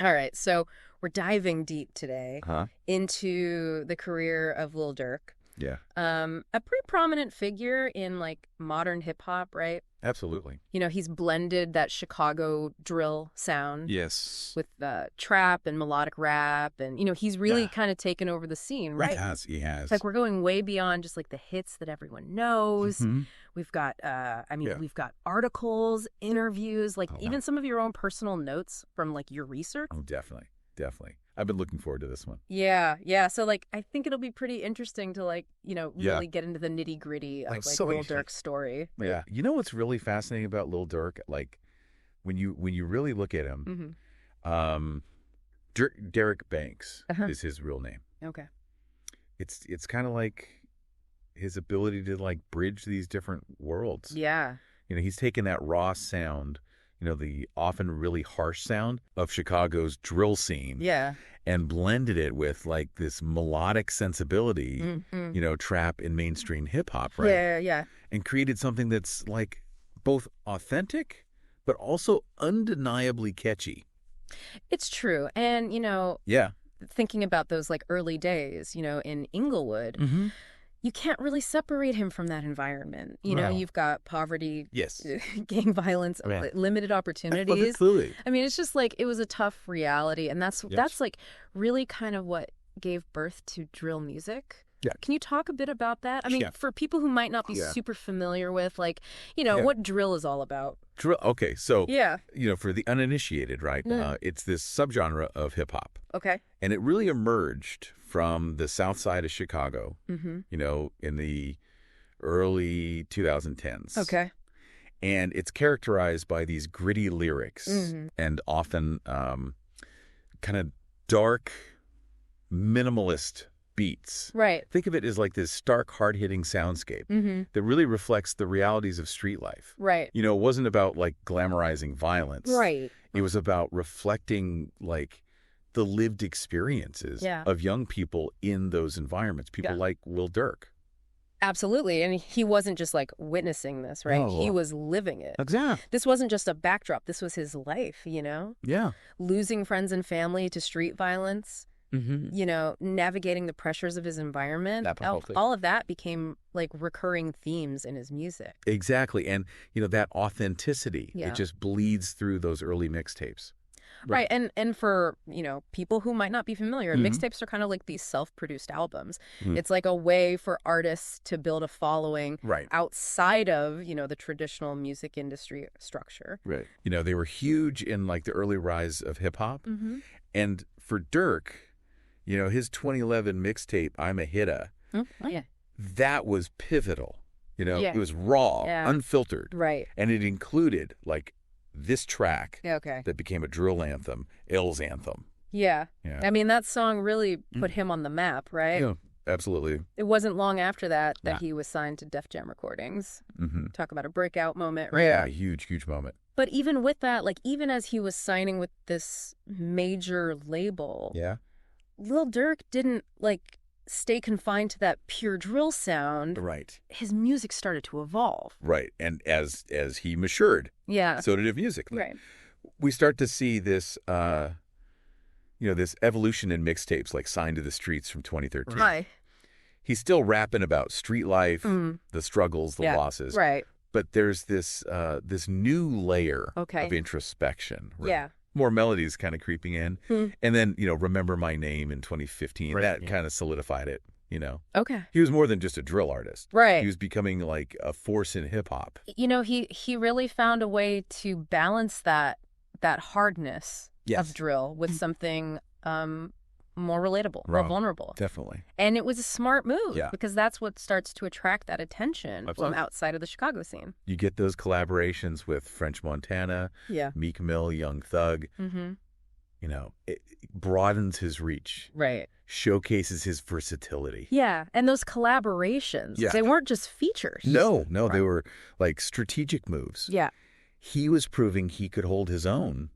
All right, so we're diving deep today Huh? into the career of Lil Durk. Yeah, A pretty prominent figure in like modern hip hop, right? absolutely. You know, he's blended that Chicago drill sound Yes. with trap and melodic rap, and he's really kind of taken over the scene, right? He has. It's like we're going way beyond just like the hits that everyone knows. Mhm. We've got, Yeah. we've got articles, interviews, like Oh, even wow. some of your own personal notes from like your research. Oh, definitely. Definitely. I've been looking forward to this one. Yeah, yeah. So like, I think it'll be pretty interesting to like, Yeah. really get into the nitty gritty of Like, like so Lil interesting. Durk's story. Yeah. You know what's really fascinating about Lil Durk? Like, when you really look at him, Mm-hmm. Derek Banks Uh-huh. is his real name. Okay. It's kind of like his ability to like bridge these different worlds. Yeah. He's taken that raw sound, the often really harsh sound of Chicago's drill scene. Yeah. And blended it with like this melodic sensibility, Mm-hmm. trap and mainstream hip hop, right? Yeah, yeah. And created something that's like both authentic, but also undeniably catchy. It's true. And, Yeah. thinking about those like early days, in Inglewood, Mm-hmm. you can't really separate him from that environment. No. You've got poverty, Yes. gang violence, Yeah. limited opportunities. Absolutely. I mean, it's just like it was a tough reality, and that's Yes. like really kind of what gave birth to drill music. Yeah. Can you talk a bit about that? I mean, Yeah. for people who might not be Yeah. super familiar with, like, Yeah. what drill is all about. Drill. Okay, so Yeah. for the uninitiated, right? It's this subgenre of hip hop, Okay. and it really emerged from the South Side of Chicago. Mm-hmm. In the early 2010s. Okay. And it's characterized by these gritty lyrics Mm-hmm. and often kind of dark, minimalist beats. Right. Think of it as like this stark, hard-hitting soundscape Mm-hmm. that really reflects the realities of street life. Right. It wasn't about like glamorizing violence. Right. It was about reflecting like the lived experiences Yeah. of young people in those environments. People Yeah. like Lil Durk. Absolutely. And he wasn't just like witnessing this, right? No. He was living it. Exactly. This wasn't just a backdrop. This was his life, Yeah. Losing friends and family to street violence, Mm-hmm. navigating the pressures of his environment. Absolutely. All of that became like recurring themes in his music. Exactly. And, that authenticity, Yeah. it just bleeds through those early mixtapes. Right. And for, people who might not be familiar, Mhm. mixtapes are kind of like these self-produced albums. Mhm. It's like a way for artists to build a following Right. outside of, the traditional music industry structure. Right. They were huge in like the early rise of hip hop. Mm-hmm. And for Durk, his 2011 mixtape, I'm a Hitta, Oh, yeah. that was pivotal. Yeah. It was raw, Yeah. unfiltered. Right. And it included like this track Yeah, okay. that became a drill anthem, Ill's anthem. Yeah. Yeah. I mean, that song really put him on the map, right? Yeah, absolutely. It wasn't long after that Nah. he was signed to Def Jam Recordings. Mm-hmm. Talk about a breakout moment, right? Yeah, huge, huge moment. But even with that, like even as he was signing with this major label, Yeah. Lil Durk didn't like stay confined to that pure drill sound. Right. His music started to evolve. Right. And as he matured, Yeah. so did his music. Right. We start to see this, this evolution in mixtapes, like Signed to the Streets from 2013. Hi. He's still rapping about street life, the struggles, the Yeah. losses. Right. But there's this new layer Okay. of introspection. Right? Yeah. More melodies kind of creeping in. And then, Remember My Name in 2015. Right, That yeah. kind of solidified it, Okay. He was more than just a drill artist. Right. He was becoming like a force in hip hop. He really found a way to balance that hardness Yes. of drill with something more relatable, more Wrong. vulnerable. Definitely. And it was a smart move Yeah. because that's what starts to attract that attention from Absolutely. outside of the Chicago scene. You get those collaborations with French Montana, Yeah. Meek Mill, Young Thug. Mm-hmm. It broadens his reach, Right. showcases his versatility. Yeah. And those collaborations, Yeah. they weren't just features. No, they Right. were like strategic moves. Yeah. He was proving he could hold his own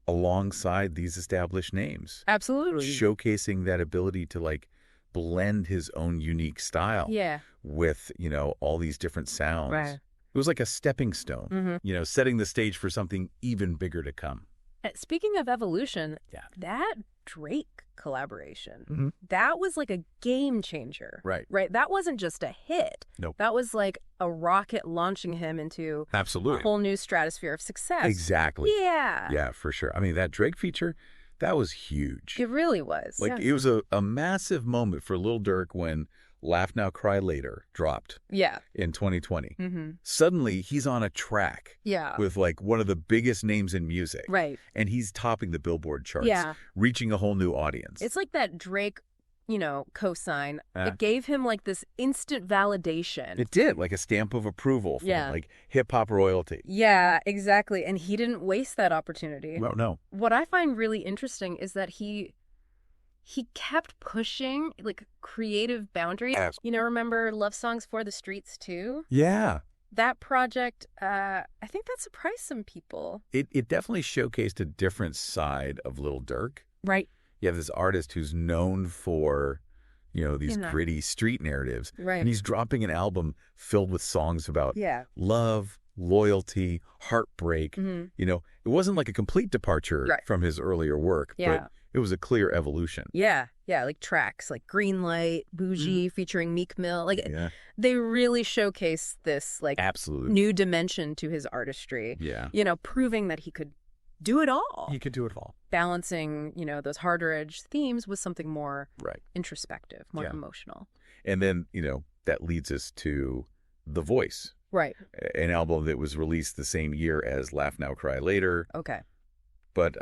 alongside these established names, Absolutely. showcasing that ability to like blend his own unique style Yeah. with, all these different sounds. Right. It was like a stepping stone, Mm-hmm. setting the stage for something even bigger to come. Speaking of evolution, Yeah. that Drake collaboration, Mm-hmm. that was like a game changer. Right. Right? That wasn't just a hit. Nope. That was like a rocket launching him into Absolutely. a whole new stratosphere of success. Exactly. Yeah. Yeah, for sure. I mean, that Drake feature, that was huge. It really was. Like, it was a massive moment for Lil Durk when Laugh Now, Cry Later dropped Yeah. in 2020. Mm-hmm. Suddenly, he's on a track Yeah. with, like, one of the biggest names in music. Right. And he's topping the Billboard charts, Yeah. reaching a whole new audience. It's like that Drake, cosign. Uh. It gave him like this instant validation. It did, like a stamp of approval from, Yeah. like, hip-hop royalty. Yeah, exactly. And he didn't waste that opportunity. Well, no. What I find really interesting is that he kept pushing like creative boundaries. Yes. Remember Love Songs for the Streets too? Yeah. That project, I think that surprised some people. It definitely showcased a different side of Lil Durk. Right. You have this artist who's known for, these gritty street narratives. Right. And he's dropping an album filled with songs about Yeah. love, loyalty, heartbreak. Mm-hmm. It wasn't like a complete departure Right. from his earlier work, Yeah. but it was a clear evolution. Yeah. Yeah. Like tracks like Green Light, Bougie featuring Meek Mill. Like Yeah, they really showcase this like absolutely. new dimension to his artistry. Yeah. Proving that he could do it all. He could do it all. Balancing, those harder edge themes with something more Right. introspective, more Yeah. emotional. And then, that leads us to The Voice, Right. an album that was released the same year as Laugh Now, Cry Later, Okay. but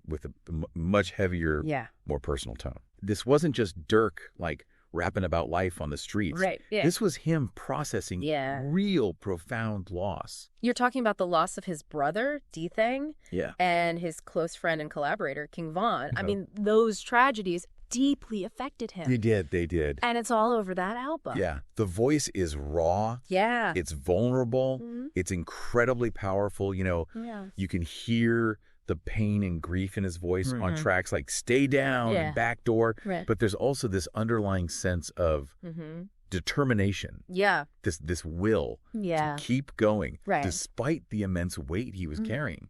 with a much heavier, Yeah. more personal tone. This wasn't just Durk, like, rapping about life on the streets. Right. Yeah. This was him processing Yeah. real profound loss. You're talking about the loss of his brother, D-Thang, Yeah. and his close friend and collaborator, King Von. I Oh. mean, those tragedies deeply affected him. They did. And it's all over that album. Yeah. The Voice is raw. Yeah. It's vulnerable. Mhm. It's incredibly powerful. Yeah. You can hear the pain and grief in his voice on Mhm. tracks like Stay Down Yeah. and Backdoor. Right. But there's also this underlying sense of Mm-hmm. determination, Yeah. this will Yeah. to keep going Right. despite the immense weight he was Mhm. carrying.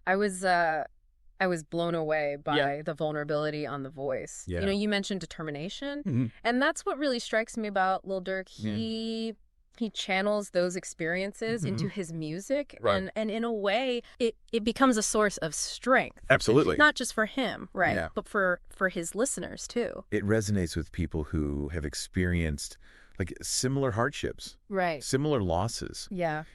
I was blown away by the vulnerability on The Voice. Yeah. You mentioned determination, Mhm. and that's what really strikes me about Lil Durk. Yeah. He channels those experiences Mhm. into his music, Right. and in a way, it becomes a source of strength. Absolutely. Not just for him, right? Yeah. But for his listeners too. It resonates with people who have experienced like similar hardships, Right. similar losses. Yeah.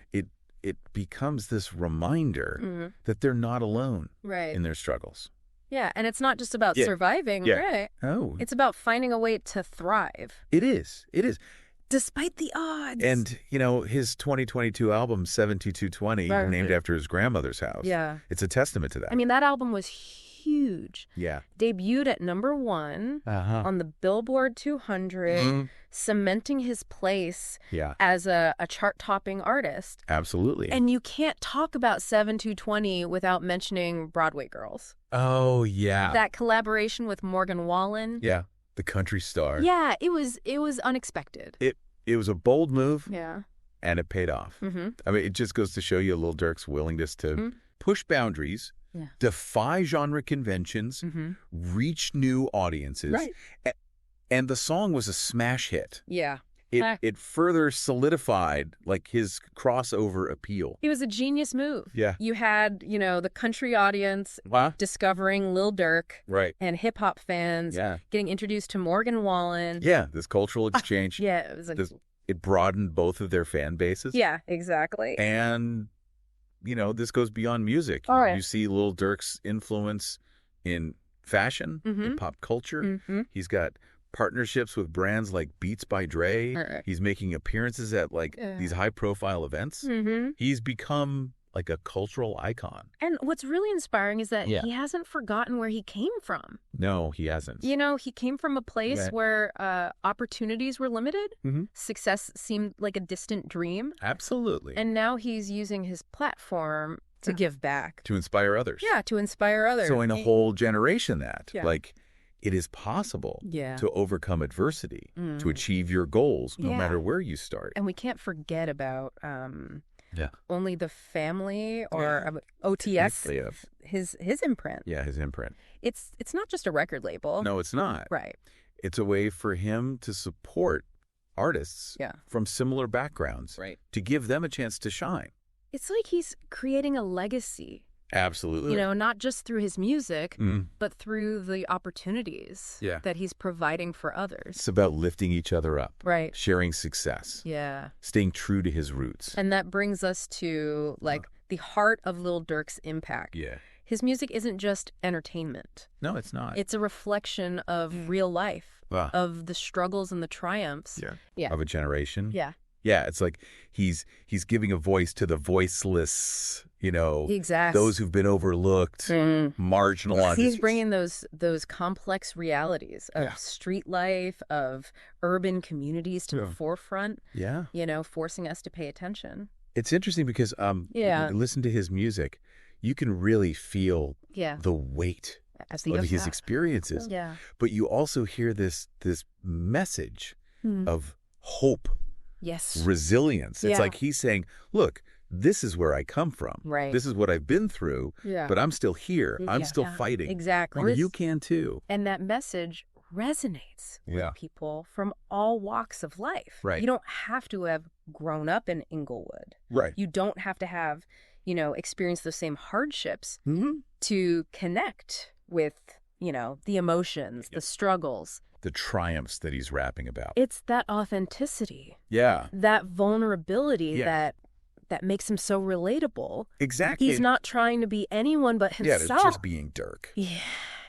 It becomes this reminder Mhm. that they're not alone Right. in their struggles. Yeah, and it's not just about Yeah. surviving, Yeah. right? Oh, It's about finding a way to thrive it is. It is. despite the odds. And, his 2022 album, 72220, Right. named after his grandmother's house. Yeah. It's a testament to that. I mean, that album was huge. yeah. Debuted at #1 Uh-huh. on the Billboard 200, Mhm. cementing his place Yeah, as a chart-topping artist. absolutely. And you can't talk about 7220 without mentioning Broadway Girls. oh, yeah. That collaboration with Morgan Wallen. Yeah. The country star. Yeah, it was unexpected. It was a bold move, Yeah. and it paid off. Mm-hmm. I mean, it just goes to show you Lil Durk's willingness to Mhm. push boundaries, Yeah. defy genre conventions, Mm-hmm. reach new audiences. Right. And the song was a smash hit. Yeah. It further solidified like his crossover appeal. It was a genius move. Yeah. You had, the country audience Wow. discovering Lil Durk Right. and hip hop fans Yeah. getting introduced to Morgan Wallen. Yeah. This cultural exchange. Yeah, it was It broadened both of their fan bases. yeah, exactly. And, this goes beyond music. All right. You see Lil Durk's influence in fashion, in Mhm. pop culture. Mm-hmm. He's got partnerships with brands like Beats by Dre. Right. He's making appearances at these high-profile events. Mm-hmm. He's become like a cultural icon. And what's really inspiring is that Yeah. he hasn't forgotten where he came from. No, he hasn't. He came from a place Right. where opportunities were limited. Mhm. Success seemed like a distant dream. Absolutely. And now he's using his platform to give back. to inspire others. Yeah, to inspire others. So in a whole generation Yeah. it is possible Yeah. to overcome adversity, to Mm. achieve your goals, no Yeah. matter where you start. And we can't forget about Yeah. only the family or OTX, Yeah. his imprint. Yeah, his imprint. It's not just a record label. No, it's not. Right. It's a way for him to support artists from similar backgrounds, to give them a chance to shine. It's like he's creating a legacy. Absolutely. You know, not just through his music, but through the opportunities that he's providing for others. It's about lifting each other up. Right. Sharing success. Yeah. Staying true to his roots. And that brings us to, like, the heart of Lil Durk's impact. Yeah. His music isn't just entertainment. No, it's not. It's a reflection of real life, of the struggles and the triumphs. Of a generation. Yeah. Yeah, it's like he's giving a voice to the voiceless, you know, those who've been overlooked, marginalized. He's bringing those complex realities of street life, of urban communities to the forefront. Yeah. You know, forcing us to pay attention. It's interesting because listen to his music, you can really feel the weight of his experiences. Yeah. But you also hear this message of hope. Yes. Resilience. It's like he's saying, look, this is where I come from. Right. This is what I've been through, but I'm still here. I'm still fighting. Exactly. Or you can too. And that message resonates with people from all walks of life. Right. You don't have to have grown up in Inglewood. Right. You don't have to have, you know, experienced the same hardships to connect with, you know, the emotions, the struggles. The triumphs that he's rapping about. It's that authenticity. Yeah. That vulnerability that makes him so relatable. Exactly. He's not trying to be anyone but himself. Yeah, it's just being Durk. Yeah.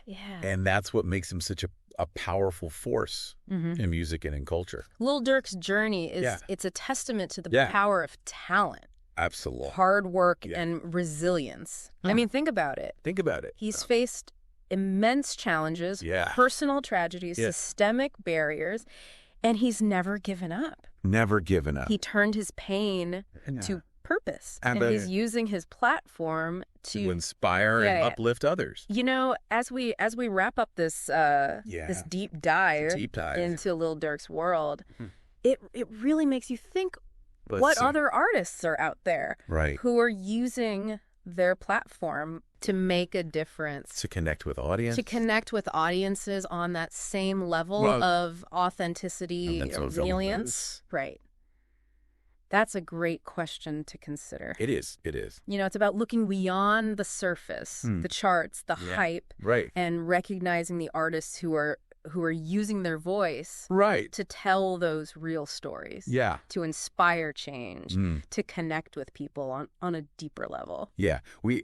Yeah. And that's what makes him such a powerful force in music and in culture. Lil Durk's journey it's a testament to the power of talent. Absolutely. Hard work and resilience. I mean, think about it. Think about it. He's faced immense challenges, personal tragedies, systemic barriers, and he's never given up. Never given up. He turned his pain to purpose, and he's using his platform to inspire and uplift others. You know, as we wrap up this this deep dive into Lil Durk's world, it really makes you think what other artists are out there who are using their platform to make a difference, to connect with audiences on that same level of authenticity, resilience. Right. That's a great question to consider. It is. You know, it's about looking beyond the surface, the charts, the hype, and recognizing the artists who are using their voice to tell those real stories, to inspire change, to connect with people on a deeper level. Yeah, we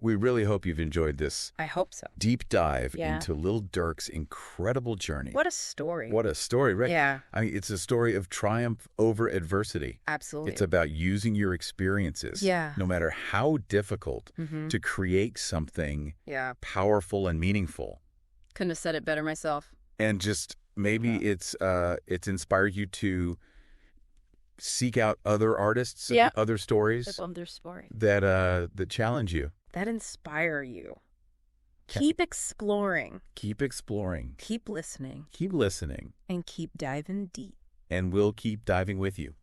really hope you've enjoyed this. I hope so. Deep dive into Lil Durk's incredible journey. What a story. What a story, right? Yeah. I mean, it's a story of triumph over adversity. Absolutely. It's about using your experiences, no matter how difficult, to create something powerful and meaningful. Couldn't have said it better myself. And just maybe it's inspired you to seek out other artists, other stories, that challenge you, that inspire you. Keep exploring. Keep exploring. Keep listening. Keep listening. And keep diving deep. And we'll keep diving with you.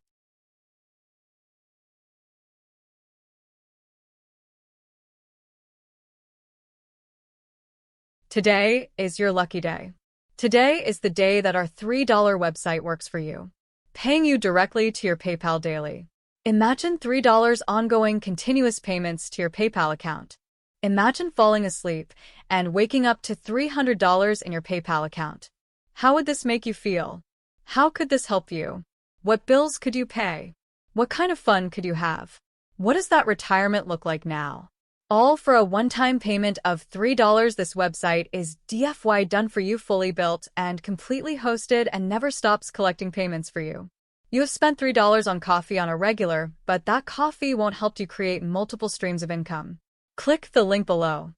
Today is your lucky day. Today is the day that our $3 website works for you, paying you directly to your PayPal daily. Imagine $3 ongoing continuous payments to your PayPal account. Imagine falling asleep and waking up to $300 in your PayPal account. How would this make you feel? How could this help you? What bills could you pay? What kind of fun could you have? What does that retirement look like now? All for a one-time payment of $3. This website is DFY done for you, fully built and completely hosted, and never stops collecting payments for you. You have spent $3 on coffee on a regular, but that coffee won't help you create multiple streams of income. Click the link below.